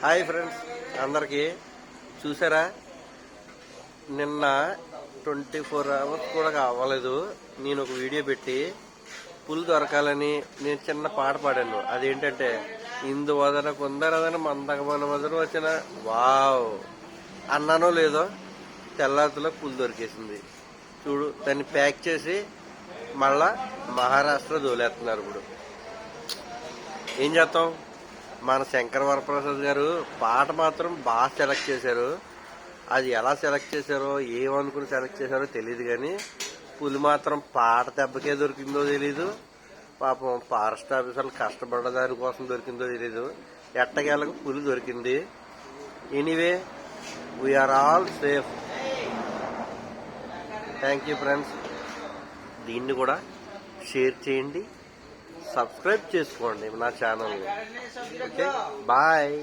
Hi friends అందరికీ చూసారా, నిన్న 24 అవర్స్ కూడా అవ్వలేదు నేను ఒక వీడియో పెట్టి పులి దొరకాలని నేను చిన్న పాట పాడాను. అదేంటంటే ఇందు వదన కొందరదన మందగమన వదన వచ్చిన వావ్ అన్నానో లేదో తెల్లారిలో పులి దొరికేసింది. చూడు, దాన్ని ప్యాక్ చేసి మళ్ళా మహారాష్ట్ర దోలేస్తున్నారు. ఇప్పుడు ఏం చేస్తాం, మన శంకర్ వరప్రసాద్ గారు పాట మాత్రం బాగా సెలెక్ట్ చేశారు. అది ఎలా సెలెక్ట్ చేశారో ఏమనుకుని సెలెక్ట్ చేశారో తెలియదు, కానీ పులి మాత్రం పాట దెబ్బకే దొరికిందో తెలీదు, పాపం ఫారెస్ట్ ఆఫీసర్లు కష్టపడ్డ దానికోసం దొరికిందో తెలీదు. ఎట్టకేళ్ళకు పులి దొరికింది. Anyway, we are all safe. Thank you friends. దీన్ని కూడా షేర్ చేయండి, సబ్స్క్రైబ్ చేసుకోండి నా ఛానల్ని. Okay, bye.